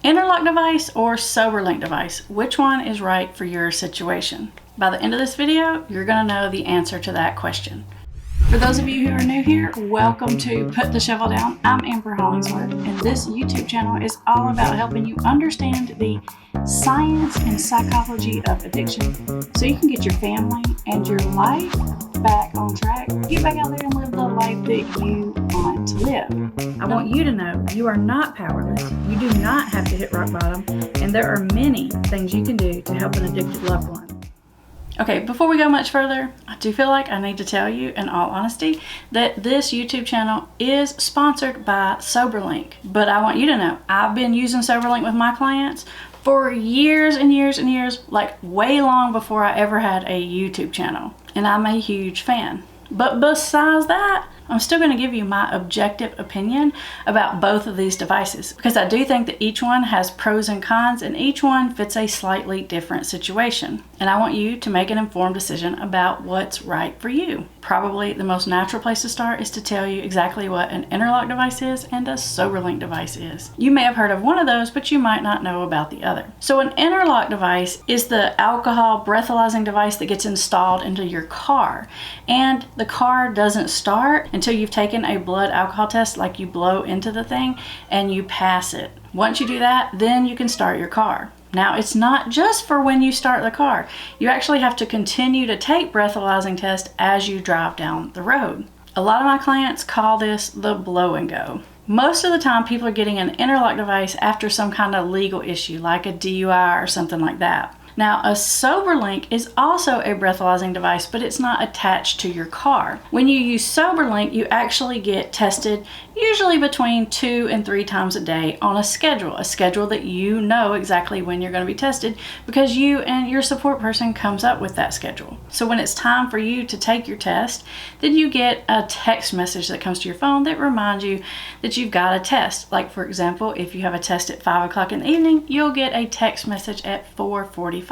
Interlock device or Soberlink device? Which one is right for your situation? By the end of this video, you're going to know the answer to that question. For those of you who are new here, welcome to Put the Shovel Down. I'm Amber Hollingsworth, and this YouTube channel is all about helping you understand the science and psychology of addiction so you can get your family and your life back on track. Get back out there and live the life that you want to live. I want you to know you are not powerless. You do not have to hit rock bottom, and there are many things you can do to help an addicted loved one. Okay, before we go much further, I do feel like I need to tell you, in all honesty, that this YouTube channel is sponsored by Soberlink. But I want you to know, I've been using Soberlink with my clients for years and years and years, like way long before I ever had a YouTube channel. And I'm a huge fan. But besides that, I'm still going to give you my objective opinion about both of these devices because I do think that each one has pros and cons and each one fits a slightly different situation. And I want you to make an informed decision about what's right for you. Probably the most natural place to start is to tell you exactly what an Interlock device is and a Soberlink device is. You may have heard of one of those, but you might not know about the other. So an Interlock device is the alcohol breathalyzing device that gets installed into your car. And the car doesn't start until you've taken a blood alcohol test, like you blow into the thing and you pass it. Once you do that, then you can start your car. Now, it's not just for when you start the car. You actually have to continue to take breathalyzing tests as you drive down the road. A lot of my clients call this the blow and go. Most of the time, people are getting an Interlock device after some kind of legal issue, like a DUI or something like that. Now, a Soberlink is also a breathalyzing device, but it's not attached to your car. When you use Soberlink, you actually get tested usually between 2 and 3 times a day on a schedule that you know exactly when you're going to be tested because you and your support person comes up with that schedule. So when it's time for you to take your test, then you get a text message that comes to your phone that reminds you that you've got a test. Like, for example, if you have a test at 5 o'clock in the evening, you'll get a text message at 4:45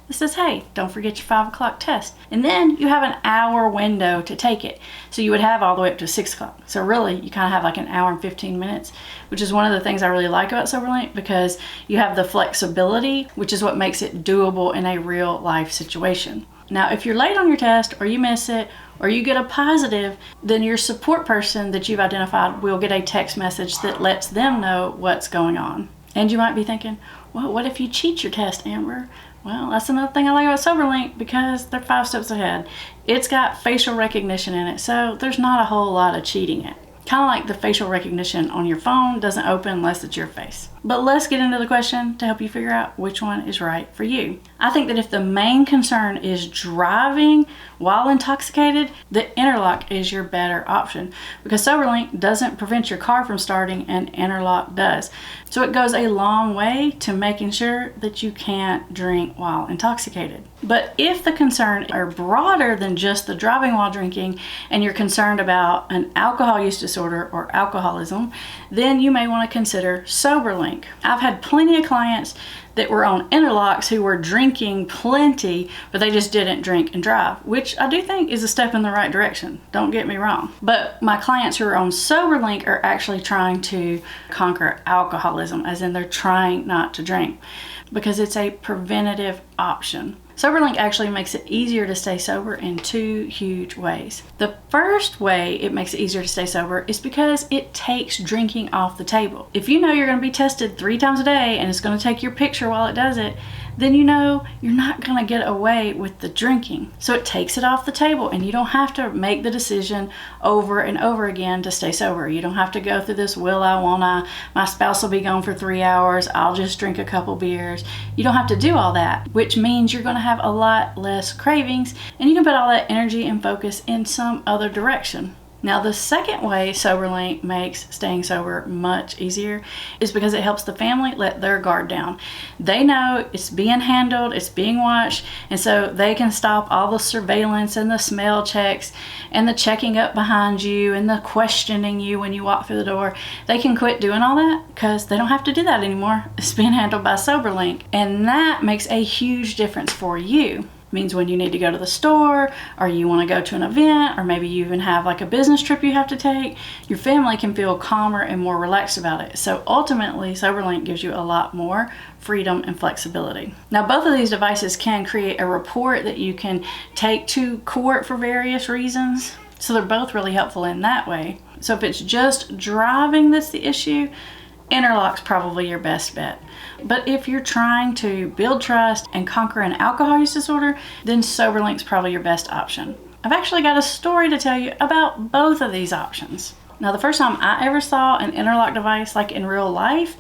that says, hey, don't forget your 5 o'clock test. And then you have an hour window to take it. So you would have all the way up to 6 o'clock. So really, you kind of have like an hour and 15 minutes, which is one of the things I really like about Soberlink because you have the flexibility, which is what makes it doable in a real life situation. Now, if you're late on your test or you miss it or you get a positive, then your support person that you've identified will get a text message that lets them know what's going on. And you might be thinking, well, what if you cheat your test, Amber? Well, that's another thing I like about Soberlink because they're 5 steps ahead. It's got facial recognition in it, so there's not a whole lot of cheating it. Kind of like the facial recognition on your phone doesn't open unless it's your face. But let's get into the question to help you figure out which one is right for you. I think that if the main concern is driving while intoxicated, the Interlock is your better option because Soberlink doesn't prevent your car from starting and Interlock does. So it goes a long way to making sure that you can't drink while intoxicated. But if the concerns are broader than just the driving while drinking and you're concerned about an alcohol use disorder or alcoholism, then you may want to consider Soberlink. I've had plenty of clients that were on Interlocks who were drinking plenty, but they just didn't drink and drive, which I do think is a step in the right direction. Don't get me wrong. But my clients who are on Soberlink are actually trying to conquer alcoholism, as in they're trying not to drink, because it's a preventative option. Soberlink actually makes it easier to stay sober in 2 huge ways. The first way it makes it easier to stay sober is because it takes drinking off the table. If you know you're going to be tested 3 times a day and it's going to take your picture while it does it, then you know you're not going to get away with the drinking. So it takes it off the table and you don't have to make the decision over and over again to stay sober. You don't have to go through this, will I, won't I, my spouse will be gone for 3 hours, I'll just drink a couple beers. You don't have to do all that, which means you're going to have a lot less cravings and you can put all that energy and focus in some other direction. Now, the second way Soberlink makes staying sober much easier is because it helps the family let their guard down. They know it's being handled, it's being watched, and so they can stop all the surveillance and the smell checks and the checking up behind you and the questioning you when you walk through the door. They can quit doing all that because they don't have to do that anymore. It's being handled by Soberlink, and that makes a huge difference for you. means when you need to go to the store, or you want to go to an event, or maybe you even have like a business trip you have to take, your family can feel calmer and more relaxed about it. So ultimately, SoberLink gives you a lot more freedom and flexibility. Now, both of these devices can create a report that you can take to court for various reasons. So they're both really helpful in that way. So if it's just driving that's the issue, Interlock's probably your best bet. But if you're trying to build trust and conquer an alcohol use disorder, then SoberLink's probably your best option. I've actually got a story to tell you about both of these options. Now, the first time I ever saw an Interlock device, like in real life,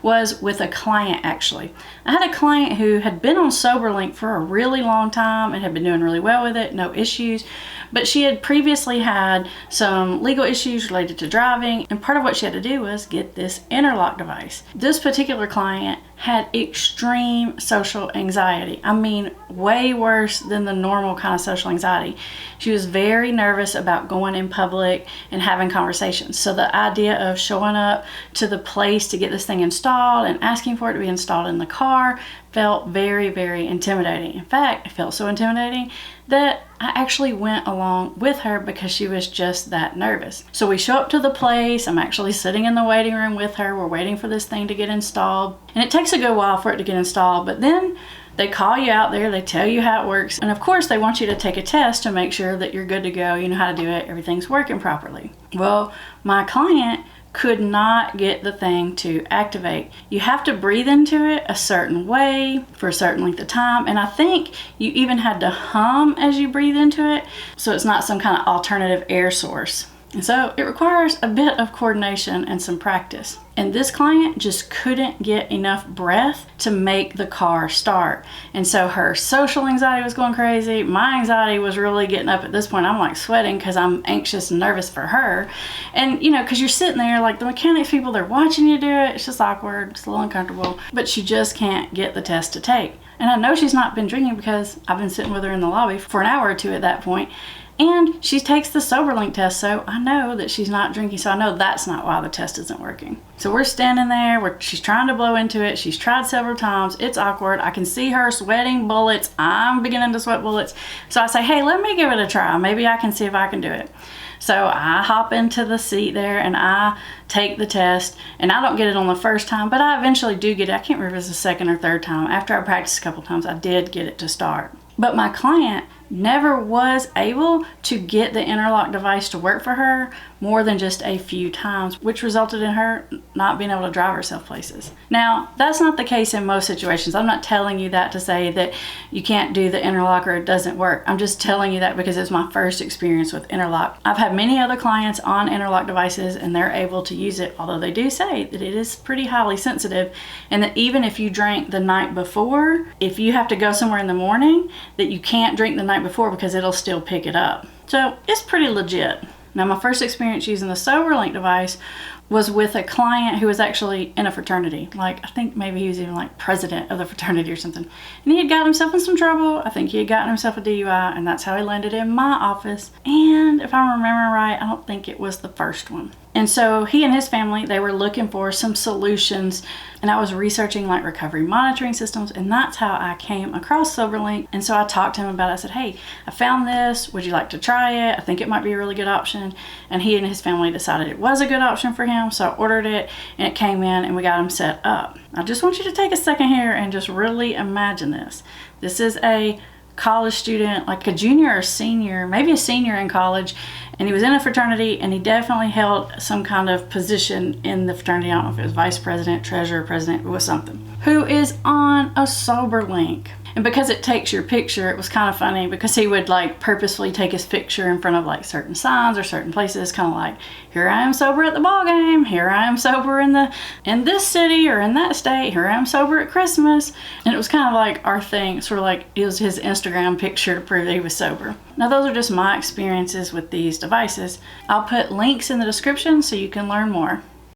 was with a client actually. I had a client who had been on SoberLink for a really long time and had been doing really well with it, no issues. But she had previously had some legal issues related to driving, and part of what she had to do was get this Interlock device. This particular client had extreme social anxiety. I mean, way worse than the normal kind of social anxiety. She was very nervous about going in public and having conversations. So the idea of showing up to the place to get this thing installed and asking for it to be installed in the car felt very, very intimidating. In fact, it felt so intimidating that I actually went along with her because she was just that nervous. So we show up to the place. I'm actually sitting in the waiting room with her. We're waiting for this thing to get installed. And it takes a good while for it to get installed, but then they call you out there, they tell you how it works. And of course, they want you to take a test to make sure that you're good to go, you know how to do it, everything's working properly. Well, my client could not get the thing to activate. You have to breathe into it a certain way for a certain length of time, and I think you even had to hum as you breathe into it, so it's not some kind of alternative air source. And so it requires a bit of coordination and some practice. And this client just couldn't get enough breath to make the car start. And so her social anxiety was going crazy. My anxiety was really getting up at this point. I'm like sweating because I'm anxious and nervous for her. And you know, because you're sitting there like the mechanics people, they're watching you do it. It's just awkward, it's a little uncomfortable, but she just can't get the test to take. And I know she's not been drinking because I've been sitting with her in the lobby for an hour or two at that point. And she takes the SoberLink test, so I know that she's not drinking, so I know that's not why the test isn't working. So we're standing there, she's trying to blow into it. She's tried several times. It's awkward. I can see her sweating bullets. I'm beginning to sweat bullets. So I say, hey, let me give it a try. Maybe I can see if I can do it. So I hop into the seat there and I take the test, and I don't get it on the first time, but I eventually do get it. I can't remember if it was the second or third time. After I practiced a couple times, I did get it to start. But my client never was able to get the Interlock device to work for her more than just a few times, which resulted in her not being able to drive herself places. Now, that's not the case in most situations. I'm not telling you that to say that you can't do the Interlock or it doesn't work. I'm just telling you that because it's my first experience with Interlock. I've had many other clients on Interlock devices and they're able to use it, although they do say that it is pretty highly sensitive, and that even if you drank the night before, if you have to go somewhere in the morning, that you can't drink the night before because it'll still pick it up. So it's pretty legit. Now, my first experience using the SoberLink device was with a client who was actually in a fraternity. Like, I think maybe he was even like president of the fraternity or something. And he had gotten himself in some trouble. I think he had gotten himself a DUI, and that's how he landed in my office. And if I'm remembering right, I don't think it was the first one. And so he and his family, they were looking for some solutions, and I was researching like recovery monitoring systems, and that's how I came across SoberLink. And so I talked to him about it. I said, hey, I found this. Would you like to try it? I think it might be a really good option. And he and his family decided it was a good option for him. So I ordered it, and it came in, and we got him set up. I just want you to take a second here and just really imagine this. This is a college student, like a junior or senior, maybe a senior in college, and he was in a fraternity, and he definitely held some kind of position in the fraternity. I don't know if it was vice president, treasurer, president, it was something, who is on a SoberLink. And because it takes your picture, it was kind of funny because he would like purposefully take his picture in front of like certain signs or certain places, kind of like, here I am sober at the ball game, here I am sober in this city or in that state, here I am sober at Christmas. And it was kind of like our thing, sort of like it was his Instagram picture to prove that he was sober. Now, those are just my experiences with these devices. I'll put links in the description so you can learn more.